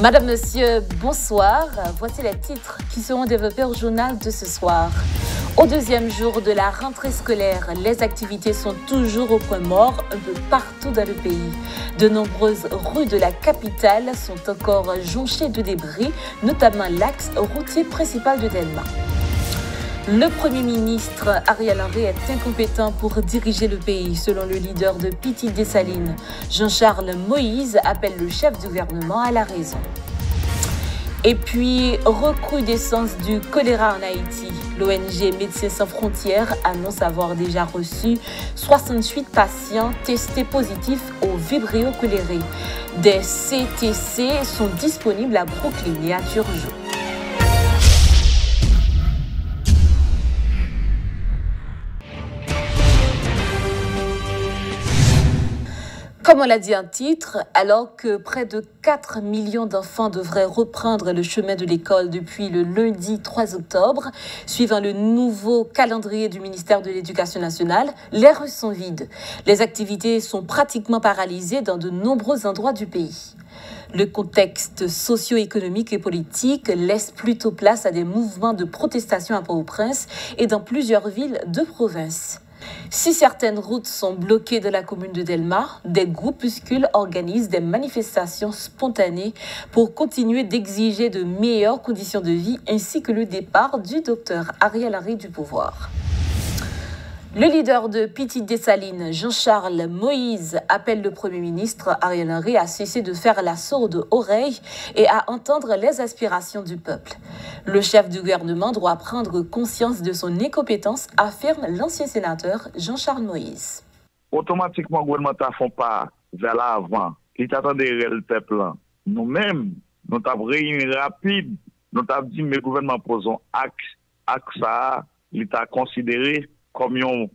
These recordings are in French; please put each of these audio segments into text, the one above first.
Madame, Monsieur, bonsoir. Voici les titres qui seront développés au journal de ce soir. Au deuxième jour de la rentrée scolaire, les activités sont toujours au point mort un peu partout dans le pays. De nombreuses rues de la capitale sont encore jonchées de débris, notamment l'axe routier principal de Delma. Le Premier ministre Ariel Henry est incompétent pour diriger le pays, selon le leader de Petite Dessalines. Jean-Charles Moïse appelle le chef du gouvernement à la raison. Et puis, recrudescence du choléra en Haïti. L'ONG Médecins sans frontières annonce avoir déjà reçu 68 patients testés positifs au Vibrio choléré. Des CTC sont disponibles à Brooklyn et à Turgeau. Comme on l'a dit en titre, alors que près de 4 millions d'enfants devraient reprendre le chemin de l'école depuis le lundi 3 octobre, suivant le nouveau calendrier du ministère de l'Éducation nationale, les rues sont vides. Les activités sont pratiquement paralysées dans de nombreux endroits du pays. Le contexte socio-économique et politique laisse plutôt place à des mouvements de protestation à Port-au-Prince et dans plusieurs villes de province. Si certaines routes sont bloquées de la commune de Delma, des groupuscules organisent des manifestations spontanées pour continuer d'exiger de meilleures conditions de vie ainsi que le départ du docteur Ariel Henry du pouvoir. Le leader de Petite Dessalines, Jean-Charles Moïse, appelle le Premier ministre Ariel Henry à cesser de faire la sourde oreille et à entendre les aspirations du peuple. Le chef du gouvernement doit prendre conscience de son incompétence, affirme l'ancien sénateur Jean-Charles Moïse. Automatiquement, le gouvernement ne fait pas vers l'avant. Il attendait le peuple. Nous-mêmes, nous avons réuni rapide. Nous avons dit, mais le gouvernement pose un acte ça, il a considéré comme un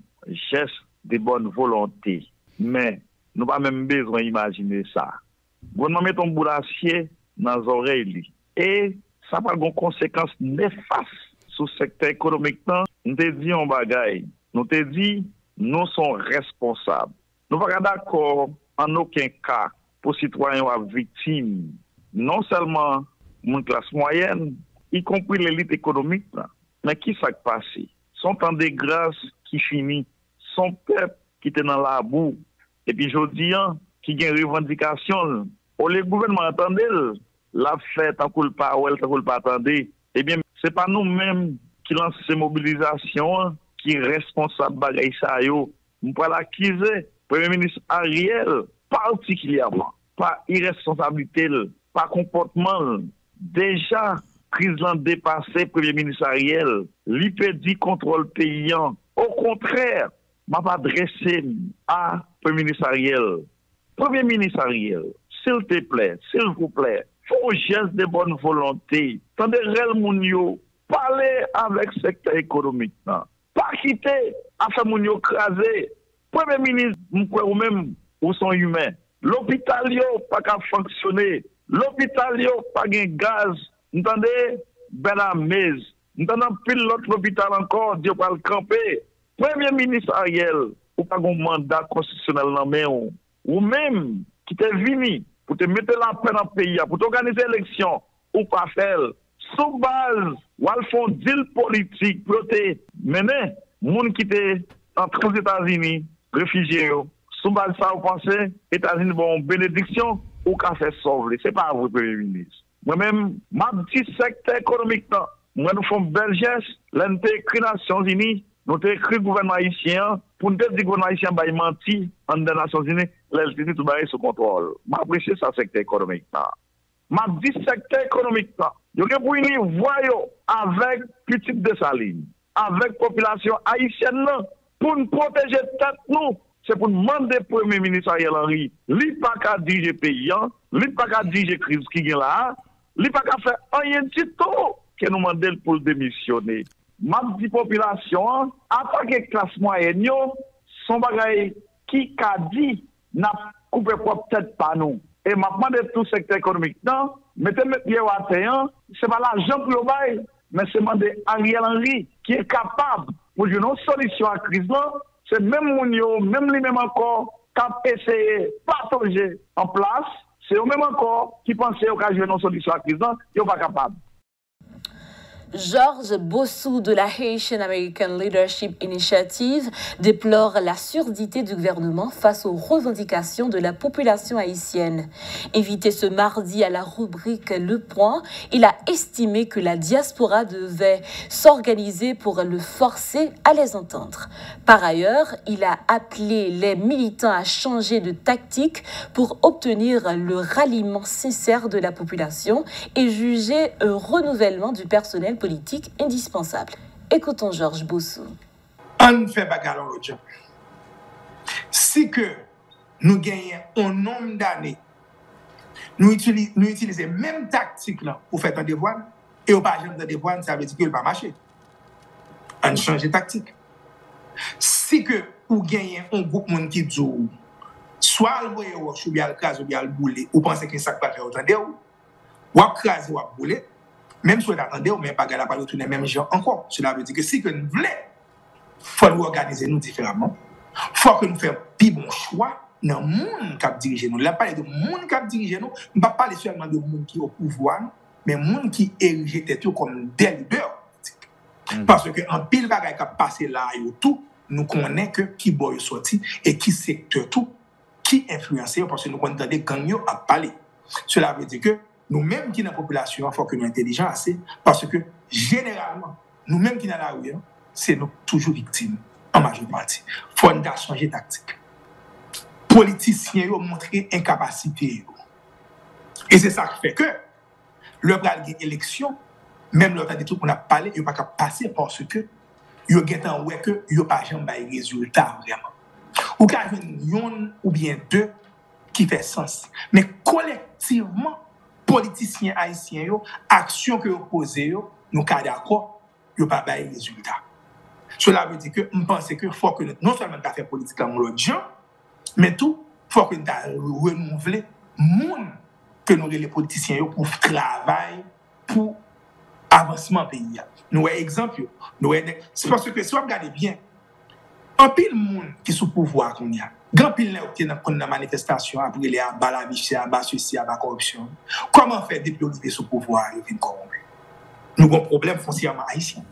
geste de bonne volonté. Mais nous n'avons pas même besoin d'imaginer ça. Le gouvernement met un bout d'acier dans les oreilles. Et ça n'a pas de conséquences néfastes sur le secteur économique. Nous te dit un bagage. Nous te dit, nous sommes responsables. Nous ne sommes pas d'accord en aucun cas pour citoyens victimes. Non seulement une classe moyenne, y compris l'élite économique, mais qui s'est passé? Son temps de grâce qui finit, son peuple qui était dans la boue, et puis aujourd'hui, qui a une revendication, le gouvernement attendait, la fête, tant qu'on pas attendait, eh bien, c'est pas nous-mêmes qui lançons ces mobilisations, qui sont responsables de bagaille ça, yo. Nous pas l'accuser, Premier ministre Ariel, particulièrement, par irresponsabilité, par comportement, déjà, crise l'an dépassé, Premier ministre Ariel, l'IPD contrôle paysan. Au contraire, m'a pas adressé à Premier ministre Ariel. Premier ministre Ariel, s'il te plaît, s'il vous plaît, faut geste de bonne volonté. Tendez réel mounio, parler avec le secteur économique. Pas quitter, afin mounio craser. Premier ministre, ou même, ou sont humains. L'hôpital yo pas qu'à fonctionner. L'hôpital yo pas de gaz. Entendez, Benamez, entendez, pile l'autre hôpital encore, Dieu va le camper. Premier ministre Ariel, ou pas un mandat constitutionnel dans main, ou même qui t'est venu pour te mettre la paix dans le pays, pour t'organiser l'élection, ou pas faire, sous base, ou al font deal politique, pour te mener, moun qui t'est entré aux États-Unis, réfugiés, sous base ça, vous pensez, États-Unis vont bénédiction, ou qu'a fait sauver. C'est pas vous, Premier ministre. Moi-même, ma petit secteur économique, moi, nous faisons bel geste, l'un écrit Nations Unies, nous avons écrit gouvernement haïtien, pour nous dire que le gouvernement haïtien va mentir en des Nations Unies, l'État tout sous contrôle. M'apprécie ça, secteur économique. Ma petit secteur économique, nous avons une voie avec Petite Dessalines, avec la population haïtienne, pour nous protéger tête nous. C'est pour demander au Premier ministre Ariel Henry, lui pas qu'à diriger pays, lui pas qu'à diriger crise qui est là, lui pas qu'à faire rien du tout que nous demandons pour démissionner. Ma dit population, en tant que classe moyenne, son bagay qui a dit n'a coupé propre tête par nous. Et m'a demandé tout secteur économique, non, mettez pied à terre, c'est pas l'argent pour le bail. mais c'est demander Ariel Henry qui est capable pour une solution à la crise là, c'est même Mounio, même lui-même encore, qui a essayé de partager en place, c'est eux-mêmes encore qui pensaient qu'à jouer une solution à la crise là, ils ne sont pas capables. Georges Bossou de la Haitian American Leadership Initiative déplore la surdité du gouvernement face aux revendications de la population haïtienne. Invité ce mardi à la rubrique Le Point, il a estimé que la diaspora devait s'organiser pour le forcer à les entendre. Par ailleurs, il a appelé les militants à changer de tactique pour obtenir le ralliement sincère de la population et juger un renouvellement du personnel politique indispensable. Écoutons Georges Bossou. On fait bagarre l'autre jour. Si que nous gagnons un nombre d'années, nous utilisons même tactique là pour faire un devoir, et au pas jamais de devoir, ça veut dire qu'il ne va pas marcher. On change de tactique. Si que vous gagnez un groupe de monde qui dit, soit le voyez ou bien le crase ou bien le bouler, ou pensez que ça va faire autant de ou crase ou bouler, même si vous attendez, mais pas pas retourner même gens encore. Cela veut dire que si que nous voulons, il faut nous organiser nous différemment. Il faut que nous fassions plus bon choix dans le monde qui dirige nous. Là, parler de monde qui dirige nous, on ne va pas parler seulement de monde qui est au pouvoir, mais monde qui érige tout comme des leaders. Parce qu'en pile bagaille qui a passé là et tout, nous connaissons que qui boy sorti et qui secteur tout, qui influence, parce que nous connaissons des gangs à parler. Cela veut dire que nous-mêmes qui dans la population, il faut que nous soyons intelligents assez, parce que généralement, nous-mêmes qui dans la rue, c'est nous toujours victimes, en majorité. Il faut changer de tactique. Politiciens ont montré incapacité. Et c'est ça qui fait que, le bras de l'élection, même le temps des trucs qu'on a parlé, il n'y a pas qu'à passer parce que, il y a un ouais que il n'y a pas jamais de résultat vraiment. Ou qu'il y a une ou bien deux qui fait sens. Mais collectivement, politiciens haïtiens, action que vous posez, nous sommes d'accord, il n'y a pas de résultat. Cela veut dire que je pense qu'il faut que non seulement nous fassions politique dans l'autre gens, mais tout, il faut que nous renouveler le monde que nous les politiciens pour travailler, pour avancement pays. Nous avons exemple, c'est parce que si vous regardez bien, un pile monde qui est sous pouvoir qu'on y a, grand pile qui est dans la manifestation, après les abats la vie, abats ceci, abats corruption. Comment faire depuis qu'ils sous pouvoir et qu'ils corrompus? Nous avons un problème foncièrement haïtien.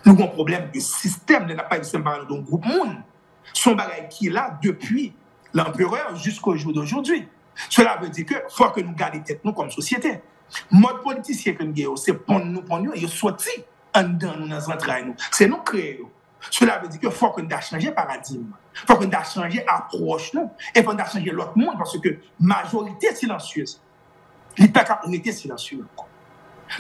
Nous avons un problème de système, de la part de groupe monde. Son bagage qui est là depuis l'empereur jusqu'au jour d'aujourd'hui. Cela veut dire qu'il faut que nous gardions tête nous comme société. Mode politicien que nous avons, c'est pour nous, et sorti en dedans nous dans les entrailles. C'est nous créer. Cela veut dire qu'il faut que nous changions de paradigme. Il faut que nous changions d'approche. Et faut que nous changions l'autre monde parce que majorité silencieuse. Il n'y a pas qu'à silencieuse.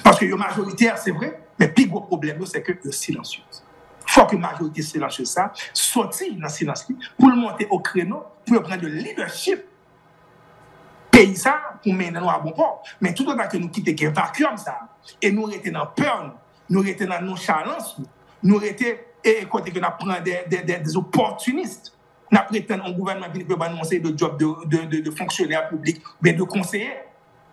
Parce que la majoritaire, c'est vrai, mais le plus gros problème, c'est que le silencieuse. Il faut que la majorité silencieuse ça sortir dans le silence pour le monter au créneau, pour prendre le leadership. Pays ça, pour mener nous à bon port. Mais tout autant que nous quittons le vacuum ça, et nous restons dans peur, nous restons dans nonchalance, nous restons et quand on apprend des opportunistes, on prétend un gouvernement qui peut annoncer de job de fonctionnaire public, mais de conseiller,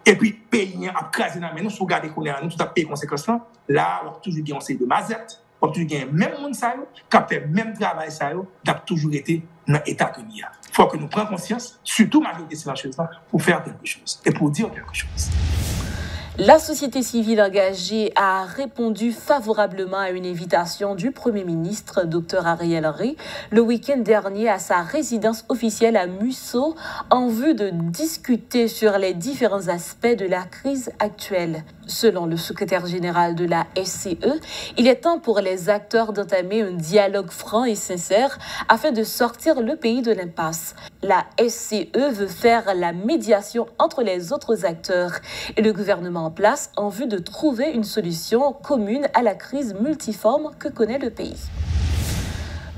et puis pays a crasé dans nous, si vous regardez qu'on est nous tout à payer conséquences là, on a toujours gagné de mazette, on a toujours gagné même monde ça, qui a fait même travail ça, qui a toujours été dans l'état que nous y a. Il faut que nous prenions conscience, surtout majorité silencieuse, pour faire quelque chose et pour dire quelque chose. La société civile engagée a répondu favorablement à une invitation du Premier ministre, Dr Ariel Henry, le week-end dernier à sa résidence officielle à Musso, en vue de discuter sur les différents aspects de la crise actuelle. Selon le secrétaire général de la SCE, il est temps pour les acteurs d'entamer un dialogue franc et sincère afin de sortir le pays de l'impasse. La SCE veut faire la médiation entre les autres acteurs et le gouvernement en place en vue de trouver une solution commune à la crise multiforme que connaît le pays.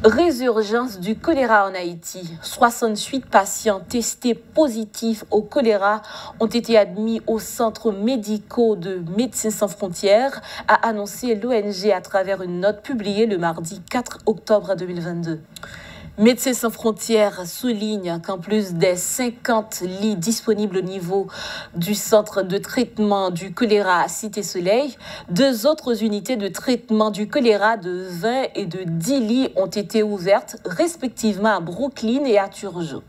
Résurgence du choléra en Haïti. 68 patients testés positifs au choléra ont été admis aux centres médicaux de Médecins sans frontières, a annoncé l'ONG à travers une note publiée le mardi 4 octobre 2022. Médecins sans frontières souligne qu'en plus des 50 lits disponibles au niveau du centre de traitement du choléra à Cité-Soleil, 2 autres unités de traitement du choléra de 20 et de 10 lits ont été ouvertes respectivement à Brooklyn et à Turgeau.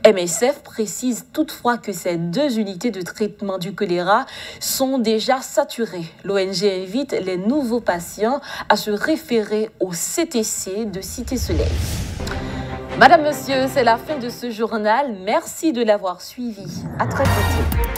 MSF précise toutefois que ces 2 unités de traitement du choléra sont déjà saturées. L'ONG invite les nouveaux patients à se référer au CTC de Cité-Soleil. Madame, Monsieur, c'est la fin de ce journal. Merci de l'avoir suivi. À très bientôt.